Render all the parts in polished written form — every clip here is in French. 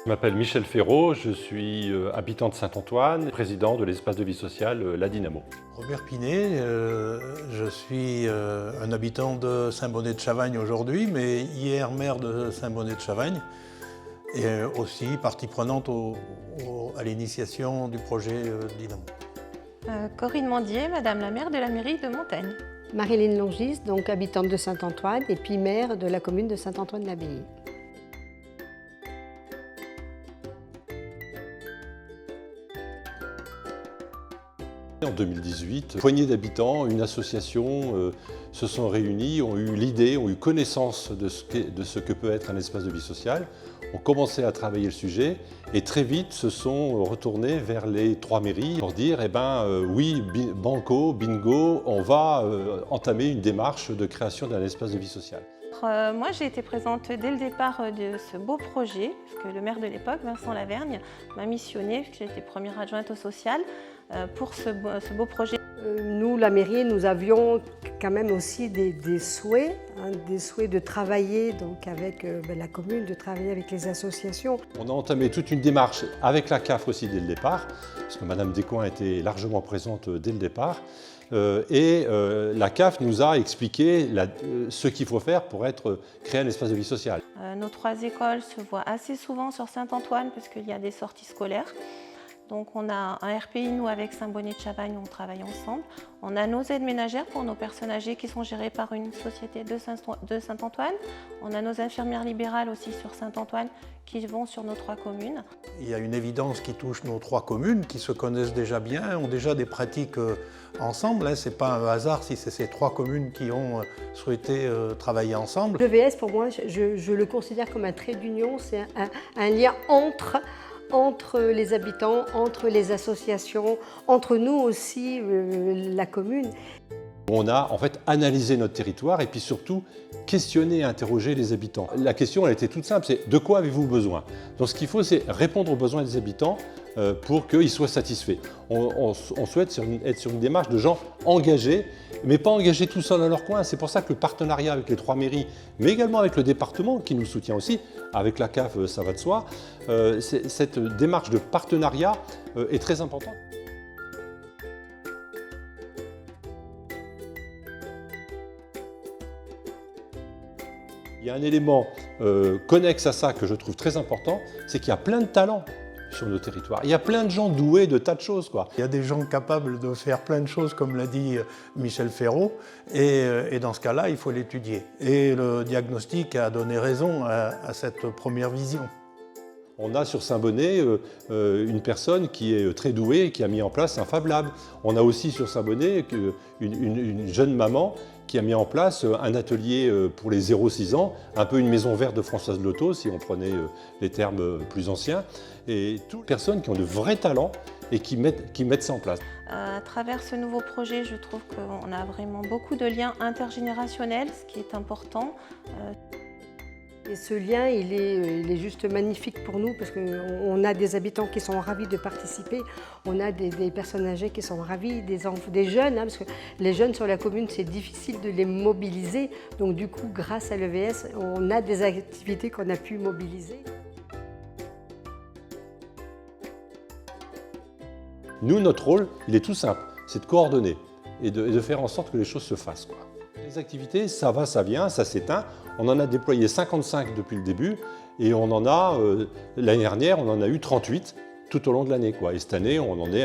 Je m'appelle Michel Ferraud, je suis habitant de Saint-Antoine, président de l'espace de vie sociale La Dynamo. Robert Pinet, je suis un habitant de Saint-Bonnet-de-Chavagne aujourd'hui, mais hier maire de Saint-Bonnet-de-Chavagne et aussi partie prenante à l'initiation du projet Dynamo. Corinne Mandier, Madame la maire de la mairie de Montaigne. Marilyn Longis, donc habitante de Saint-Antoine et puis maire de la commune de Saint-Antoine-l'Abbaye. En 2018, une poignée d'habitants, une association se sont réunis, ont eu l'idée, ont eu connaissance de ce que peut être un espace de vie sociale, ont commencé à travailler le sujet et très vite se sont retournés vers les 3 mairies pour dire oui, banco, bingo, on va entamer une démarche de création d'un espace de vie sociale. Moi, j'ai été présente dès le départ de ce beau projet, parce que le maire de l'époque, Vincent Lavergne, m'a missionnée, puisque j'étais première adjointe au social, pour ce beau projet. Nous, la mairie, nous avions quand même aussi des souhaits, des souhaits de travailler donc, avec la commune, de travailler avec les associations. On a entamé toute une démarche avec la CAF aussi dès le départ, parce que Madame Descoings était largement présente dès le départ. La CAF nous a expliqué ce qu'il faut faire pour créer un espace de vie sociale. Nos 3 écoles se voient assez souvent sur Saint-Antoine parce qu'il y a des sorties scolaires. Donc on a un RPI, nous avec Saint-Bonnet-de-Chavagne, on travaille ensemble. On a nos aides ménagères pour nos personnes âgées qui sont gérées par une société de Saint-Antoine. On a nos infirmières libérales aussi sur Saint-Antoine qui vont sur nos 3 communes. Il y a une évidence qui touche nos 3 communes qui se connaissent déjà bien, ont déjà des pratiques ensemble. Ce n'est pas un hasard si c'est ces 3 communes qui ont souhaité travailler ensemble. L'EVS, pour moi, je le considère comme un trait d'union, c'est un lien entre les habitants, entre les associations, entre nous aussi, la commune. On a en fait analysé notre territoire et puis surtout questionné et interrogé les habitants. La question elle était toute simple, c'est de quoi avez-vous besoin? Donc ce qu'il faut c'est répondre aux besoins des habitants pour qu'ils soient satisfaits. On souhaite être sur une démarche de gens engagés, mais pas engagés tout seuls dans leur coin. C'est pour ça que le partenariat avec les 3 mairies, mais également avec le département qui nous soutient aussi, avec la CAF ça va de soi, cette démarche de partenariat est très importante. Il y a un élément connexe à ça que je trouve très important, c'est qu'il y a plein de talents sur nos territoires. Il y a plein de gens doués de tas de choses, quoi. Il y a des gens capables de faire plein de choses, comme l'a dit Michel Ferraud, et dans ce cas-là, il faut l'étudier. Et le diagnostic a donné raison à cette première vision. On a sur Saint-Bonnet une personne qui est très douée et qui a mis en place un Fab Lab. On a aussi sur Saint-Bonnet une jeune maman qui a mis en place un atelier pour les 0-6 ans, un peu une maison verte de Françoise Loto, si on prenait les termes plus anciens. Et toutes les personnes qui ont de vrais talents et qui mettent ça en place. À travers ce nouveau projet, je trouve qu'on a vraiment beaucoup de liens intergénérationnels, ce qui est important. Et ce lien, il est juste magnifique pour nous parce qu'on a des habitants qui sont ravis de participer, on a des personnes âgées qui sont ravies, des jeunes, parce que les jeunes sur la commune, c'est difficile de les mobiliser. Donc du coup, grâce à l'EVS, on a des activités qu'on a pu mobiliser. Nous, notre rôle, il est tout simple, c'est de coordonner et de faire en sorte que les choses se fassent, quoi. Les activités, ça va, ça vient, ça s'éteint. On en a déployé 55 depuis le début et on en a, l'année dernière, on en a eu 38 tout au long de l'année, quoi. Et cette année, on en est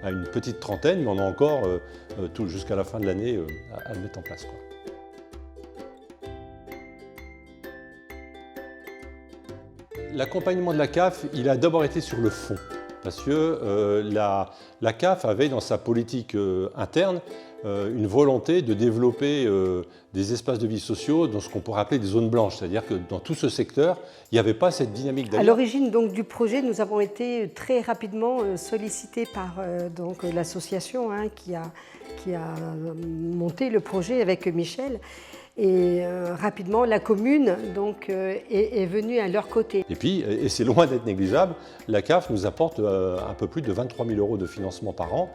à une petite trentaine, mais on a encore jusqu'à la fin de l'année à le mettre en place, quoi. L'accompagnement de la CAF, il a d'abord été sur le fond. Parce que la CAF avait dans sa politique interne une volonté de développer des espaces de vie sociaux dans ce qu'on pourrait appeler des zones blanches. C'est-à-dire que dans tout ce secteur, il n'y avait pas cette dynamique. À l'origine donc, du projet, nous avons été très rapidement sollicités par l'association qui a monté le projet avec Michel. Et rapidement, la commune donc, est venue à leur côté. Et puis, et c'est loin d'être négligeable, la CAF nous apporte un peu plus de 23 000 € de financement par an.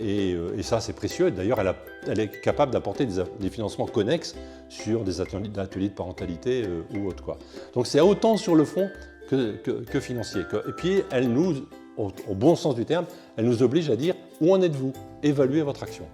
Et ça, c'est précieux. D'ailleurs, elle est capable d'apporter des financements connexes sur des ateliers de parentalité ou autres, quoi. Donc c'est autant sur le fond que financier. Et puis, elle nous, au bon sens du terme, elle nous oblige à dire où en êtes-vous, évaluez votre action.